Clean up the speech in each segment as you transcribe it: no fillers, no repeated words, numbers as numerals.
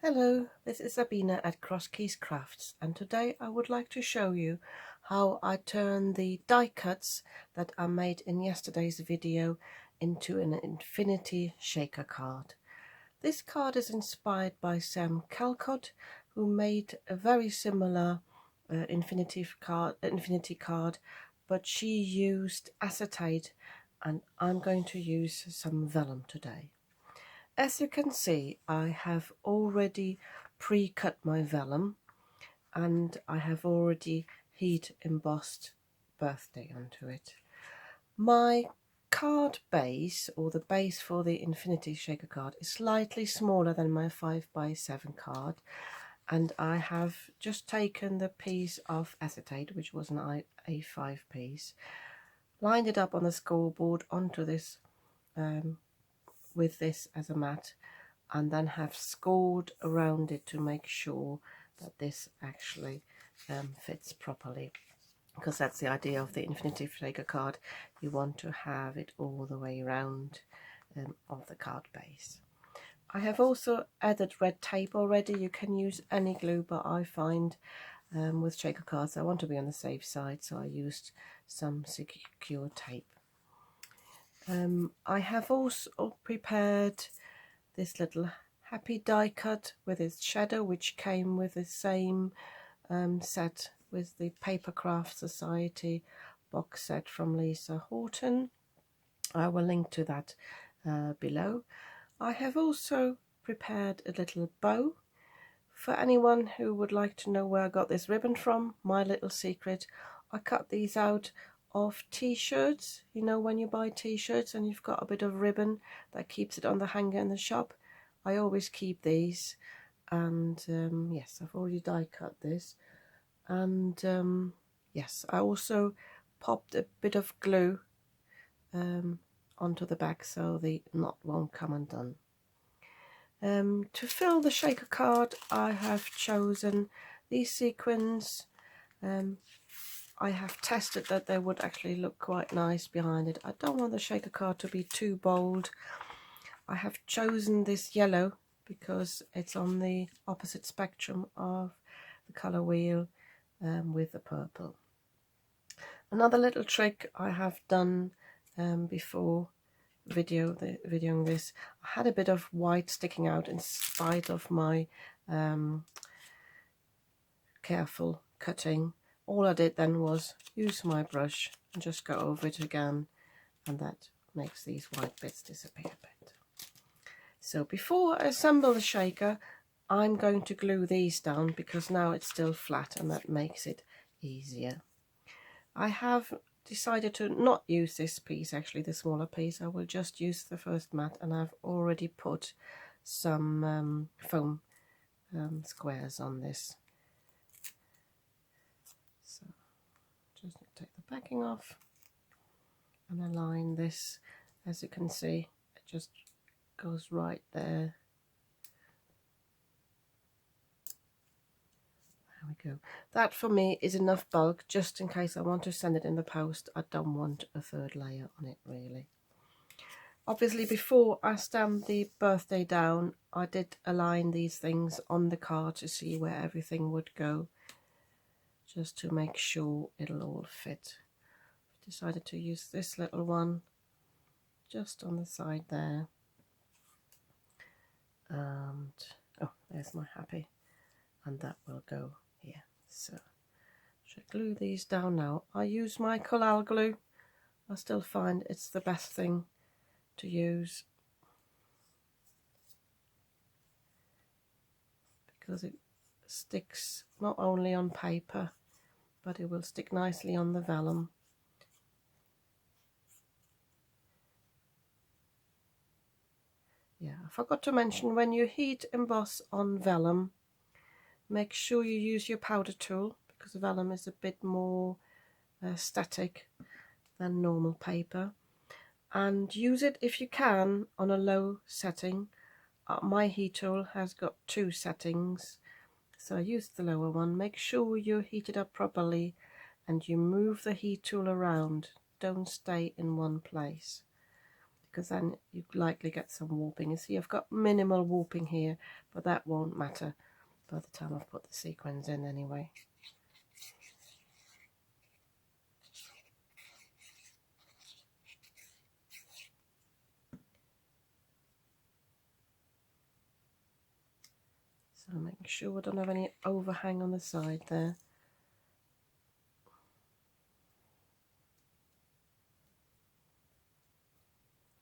Hello, this is Sabina at Cross Keys Crafts, and today I would like to show you how I turn the die cuts that I made in yesterday's video into an infinity shaker card. This card is inspired by Sam Calcott, who made a very similar infinity card, but she used acetate, and I'm going to use some vellum today. As you can see, I have already pre-cut my vellum and I have already heat embossed birthday onto it. My card base, or the base for the Infinity Shaker card, is slightly smaller than my 5x7 card, and I have just taken the piece of acetate, which was an A5 piece, lined it up on the scoreboard onto this with this as a mat, and then have scored around it to make sure that this actually fits properly, because that's the idea of the Infinity Shaker card. You want to have it all the way around of the card base. I have also added red tape already. You can use any glue, but I find with shaker cards I want to be on the safe side, so I used some secure tape. I have also prepared this little happy die cut with its shadow, which came with the same set with the Paper Craft Society box set from Lisa Horton. I will link to that below. I have also prepared a little bow. For anyone who would like to know where I got this ribbon from, my little secret, I cut these out of t-shirts. You know, when you buy t-shirts and you've got a bit of ribbon that keeps it on the hanger in the shop, I always keep these. And yes, I've already die cut this, and yes, I also popped a bit of glue onto the back so the knot won't come undone. To fill the shaker card, I have chosen these sequins. I have tested that they would actually look quite nice behind it. I don't want the shaker card to be too bold. I have chosen this yellow because it's on the opposite spectrum of the colour wheel with the purple. Another little trick I have done before videoing this, I had a bit of white sticking out in spite of my careful cutting. All I did then was use my brush and just go over it again, and that makes these white bits disappear a bit. So before I assemble the shaker, I'm going to glue these down because now it's still flat and that makes it easier. I have decided to not use this piece, actually the smaller piece. I will just use the first mat, and I've already put some foam squares on this. So just take the backing off and align this. As you can see, it just goes right there. There we go. That for me is enough bulk, just in case I want to send it in the post. I don't want a third layer on it really. Obviously, before I stamped the birthday down, I did align these things on the card to see where everything would go, just to make sure it'll all fit. I've decided to use this little one just on the side there, and oh, there's my happy, and that will go here. So should glue these down now. I use my Collal glue. I still find it's the best thing to use because it sticks not only on paper, but it will stick nicely on the vellum. Yeah, I forgot to mention, when you heat emboss on vellum, make sure you use your powder tool, because vellum is a bit more static than normal paper, and use it if you can on a low setting. My heat tool has got 2 settings, so I used the lower one. Make sure you heat it up properly and you move the heat tool around. Don't stay in one place, because then you likely get some warping. You see I've got minimal warping here, but that won't matter by the time I've put the sequins in anyway. So making sure I don't have any overhang on the side there.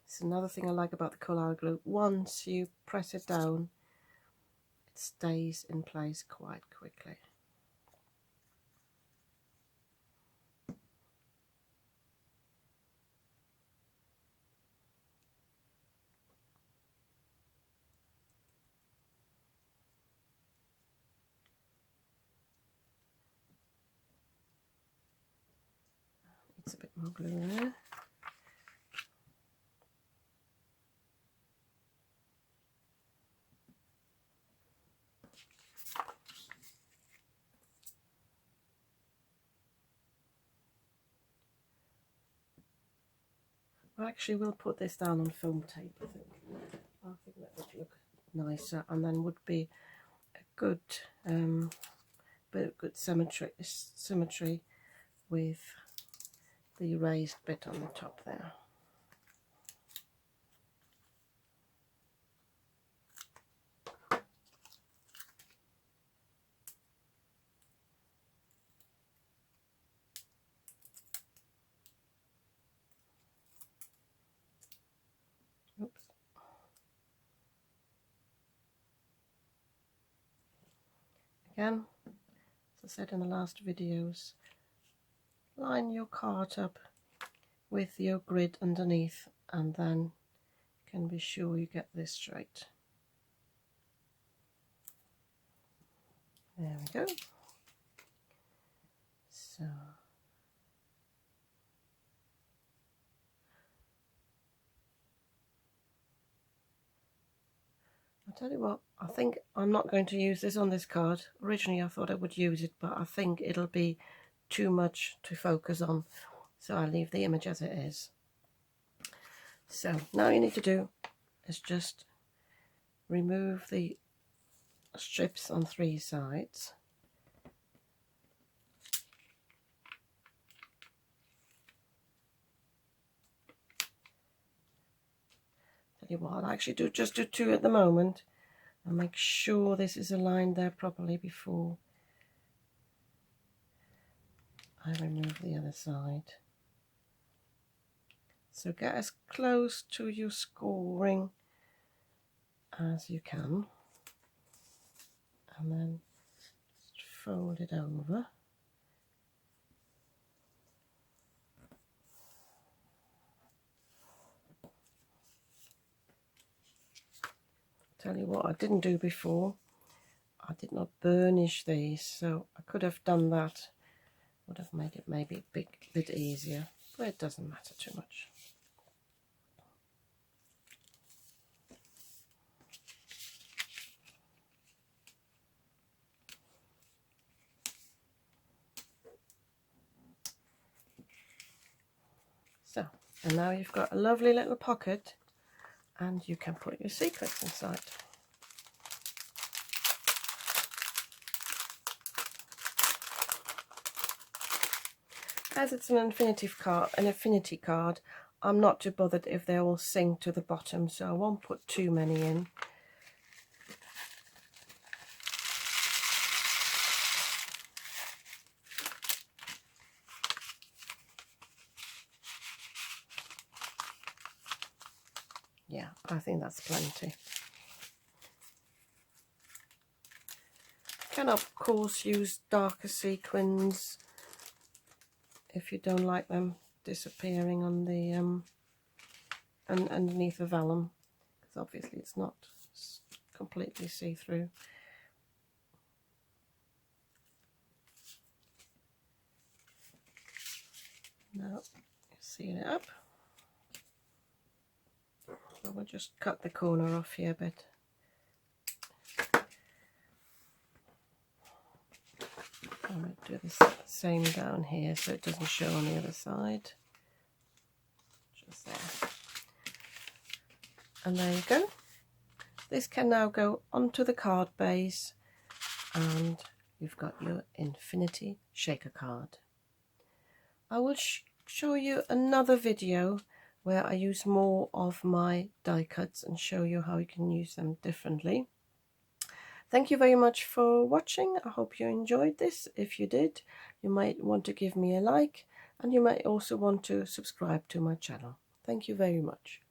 It's another thing I like about the collard glue. Once you press it down, it stays in place quite quickly. It's a bit more glue there. I actually will put this down on foam tape, I think. I think that would look nicer, and then would be a good bit of good symmetry with the raised bit on the top there. Oops. Again, as I said in the last videos, line your card up with your grid underneath, and then you can be sure you get this straight. There we go. So I'll tell you what, I think I'm not going to use this on this card. Originally I thought I would use it, but I think it'll be too much to focus on, so I'll leave the image as it is. So now you need to do is just remove the strips on 3 sides. Tell you what, I'll actually do 2 at the moment, and make sure this is aligned there properly before I remove the other side. So get as close to your scoring as you can, and then fold it over. Tell you what I didn't do before, I did not burnish these, so I could have done that, would have made it maybe a bit easier, but it doesn't matter too much. So, and now you've got a lovely little pocket, and you can put your secrets inside. As it's an infinity card, I'm not too bothered if they all sink to the bottom, so I won't put too many in. Yeah, I think that's plenty. You can of course use darker sequins if you don't like them disappearing on the underneath the vellum, because obviously it's not completely see-through. Now seal it up. So we'll just cut the corner off here a bit. I'm going to do the same down here so it doesn't show on the other side. Just there. And there you go. This can now go onto the card base, and you've got your Infinity Shaker card. I will show you another video where I use more of my die cuts and show you how you can use them differently. Thank you very much for watching. I hope you enjoyed this. If you did, you might want to give me a like, and you might also want to subscribe to my channel. Thank you very much.